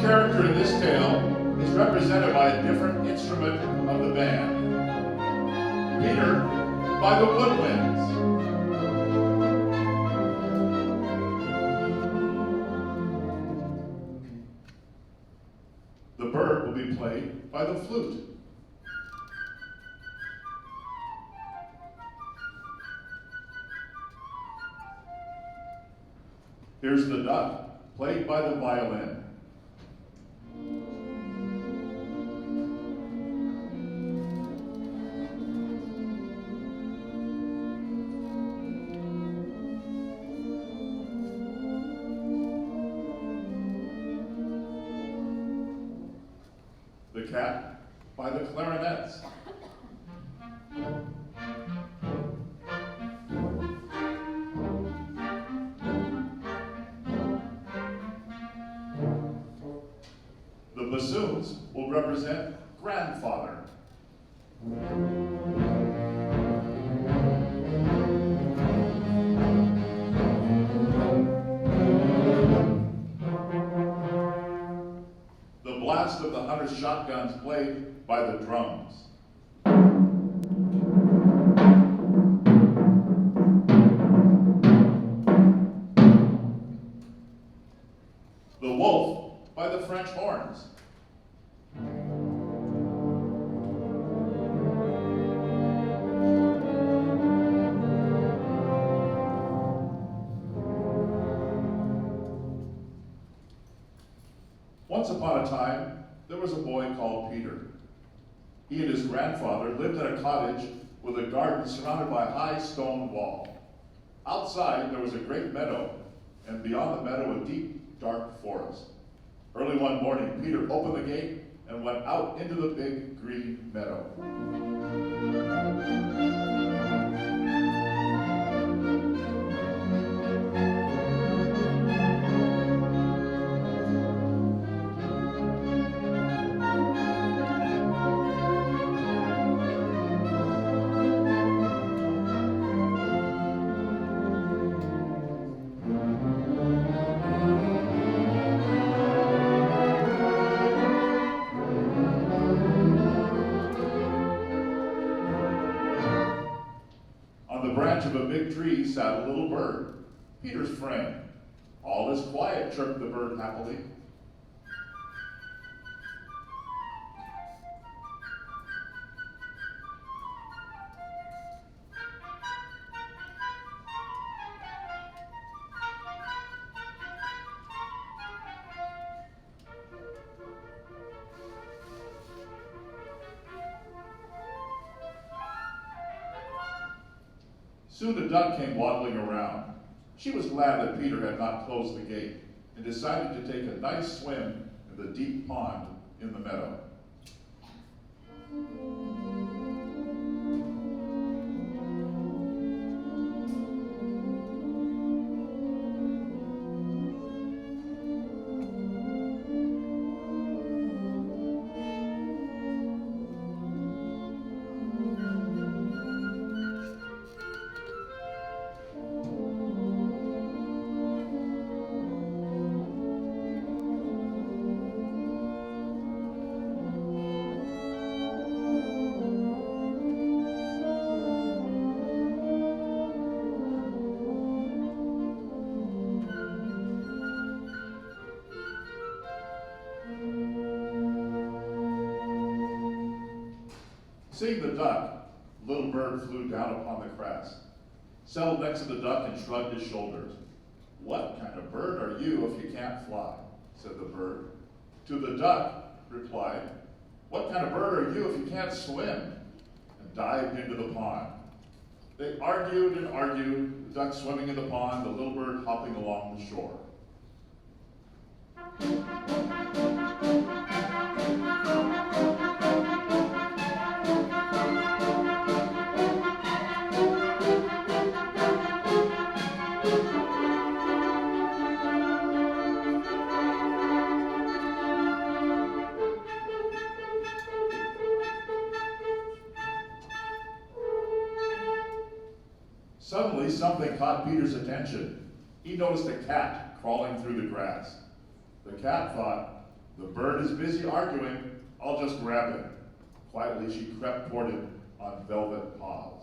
character in this tale is represented by a different instrument of the band. Peter by the woodwinds. The bird will be played by the flute. Here's the duck, played by the violin. The cat by the clarinets. The bassoons will represent grandfather. The blast of the hunter's shotguns played by the drums. The wolf by the French horns. Once upon a time, there was a boy called Peter. He and his grandfather lived in a cottage with a garden surrounded by a high stone wall. Outside, there was a great meadow, and beyond the meadow, a deep, dark forest. Early one morning, Peter opened the gate and went out into the big green meadow. Of a big tree sat a little bird, Peter's friend. All is quiet, chirped the bird happily. Soon a duck came waddling around. She was glad that Peter had not closed the gate and decided to take a nice swim in the deep pond in the meadow. Seeing the duck, the little bird flew down upon the grass, settled next to the duck and shrugged his shoulders. "What kind of bird are you if you can't fly?" said the bird. To the duck replied, "What kind of bird are you if you can't swim?" and dived into the pond. They argued and argued, the duck swimming in the pond, the little bird hopping along the shore. Suddenly, something caught Peter's attention. He noticed a cat crawling through the grass. The cat thought, The bird is busy arguing. I'll just grab it. Quietly she crept toward him on velvet paws.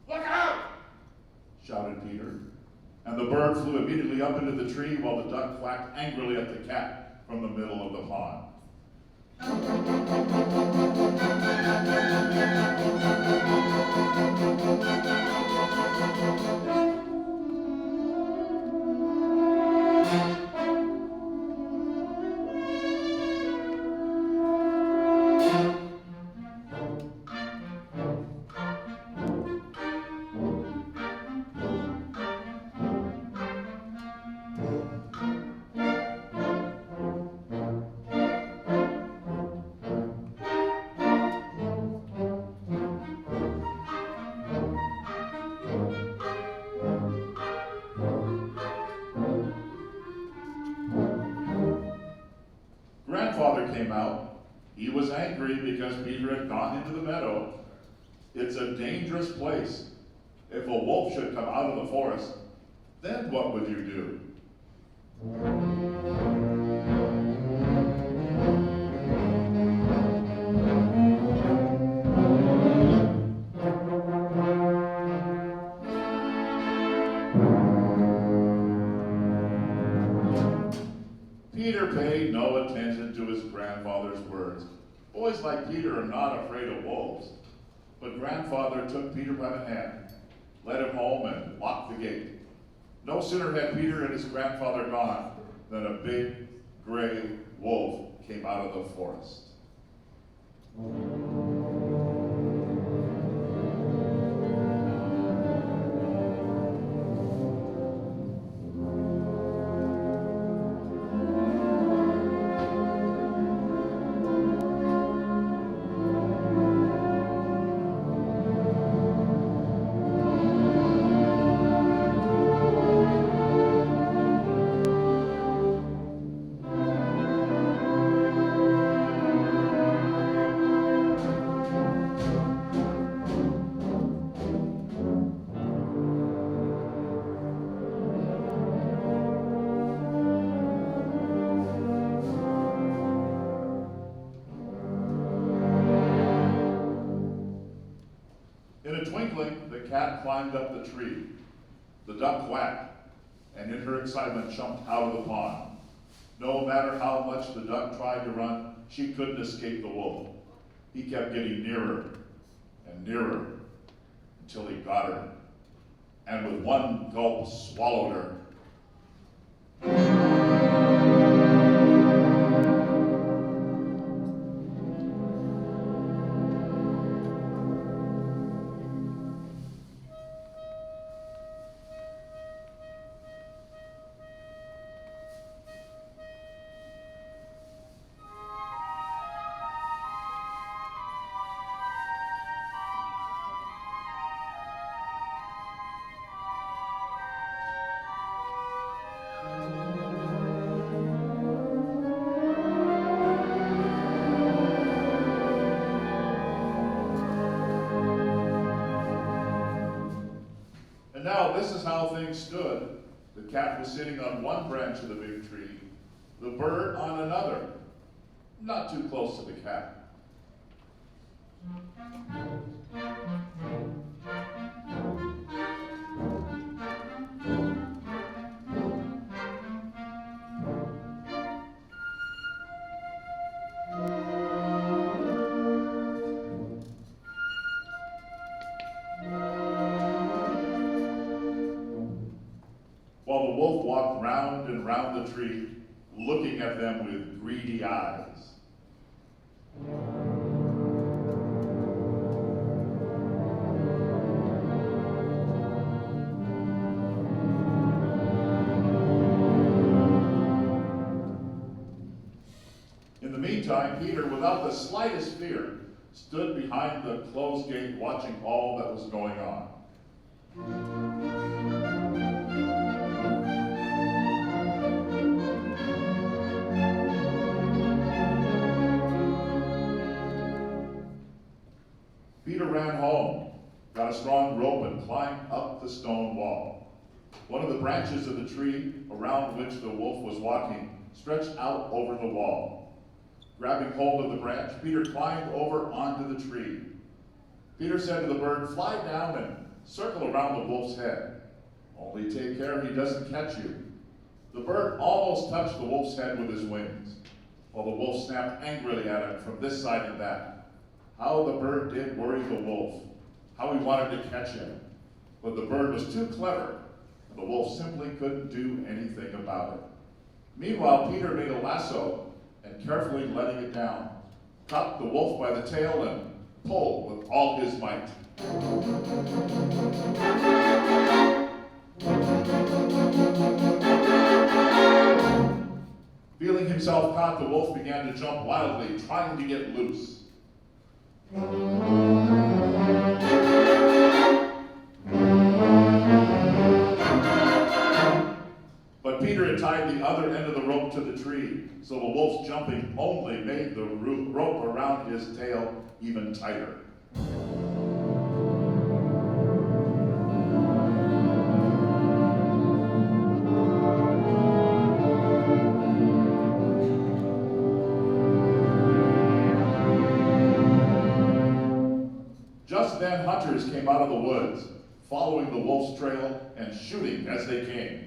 Look out! Shouted Peter, and the bird flew immediately up into the tree while the duck quacked angrily at the cat from the middle of the pond. Grandfather came out. He was angry because Peter had gone into the meadow. It's a dangerous place. If a wolf should come out of the forest, then what would you do? Peter paid no attention to his grandfather's words. Boys like Peter are not afraid of wolves. But grandfather took Peter by the hand, led him home, and locked the gate. No sooner had Peter and his grandfather gone than a big, gray wolf came out of the forest. In a twinkling, the cat climbed up the tree. The duck quacked, and in her excitement jumped out of the pond. No matter how much the duck tried to run, she couldn't escape the wolf. He kept getting nearer and nearer until he got her, and with one gulp swallowed her. And now this is how things stood. The cat was sitting on one branch of the big tree, the bird on another, not too close to the cat. While the wolf walked round and round the tree, looking at them with greedy eyes. In the meantime, Peter, without the slightest fear, stood behind the closed gate watching all that was going on. Peter ran home, got a strong rope, and climbed up the stone wall. One of the branches of the tree around which the wolf was walking stretched out over the wall. Grabbing hold of the branch, Peter climbed over onto the tree. Peter said to the bird, "Fly down and circle around the wolf's head. Only take care he doesn't catch you." The bird almost touched the wolf's head with his wings, while the wolf snapped angrily at him from this side and that. How the bird did worry the wolf, how he wanted to catch him. But the bird was too clever, and the wolf simply couldn't do anything about it. Meanwhile, Peter made a lasso and, carefully letting it down, caught the wolf by the tail and pulled with all his might. Feeling himself caught, the wolf began to jump wildly, trying to get loose. But Peter had tied the other end of the rope to the tree, so the wolf's jumping only made the rope around his tail even tighter. Just then, hunters came out of the woods, following the wolf's trail and shooting as they came.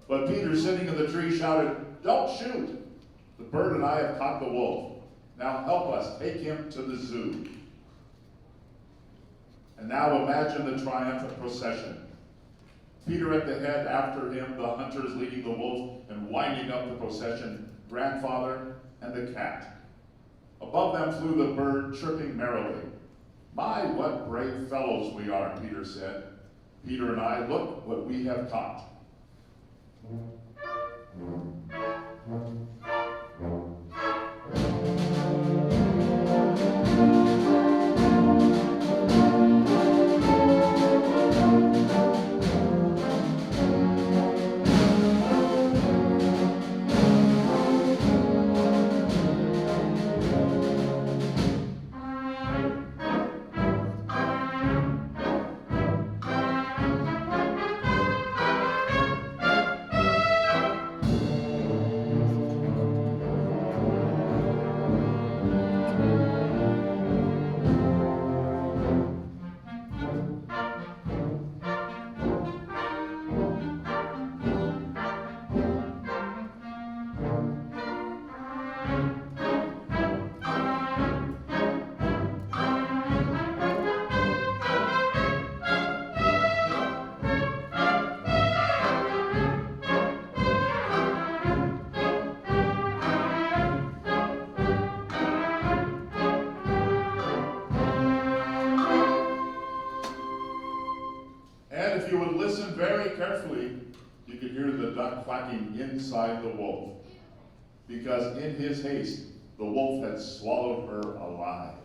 But Peter, sitting in the tree, shouted, "Don't shoot! The bird and I have caught the wolf. Now help us take him to the zoo." And now imagine the triumphant procession. Peter at the head, after him the hunters leading the wolf, and winding up the procession, grandfather and the cat. Above them flew the bird, chirping merrily. "My, what brave fellows we are," Peter said. "Peter and I, look what we have caught." And if you would listen very carefully, you could hear the duck quacking inside the wolf, because in his haste, the wolf had swallowed her alive.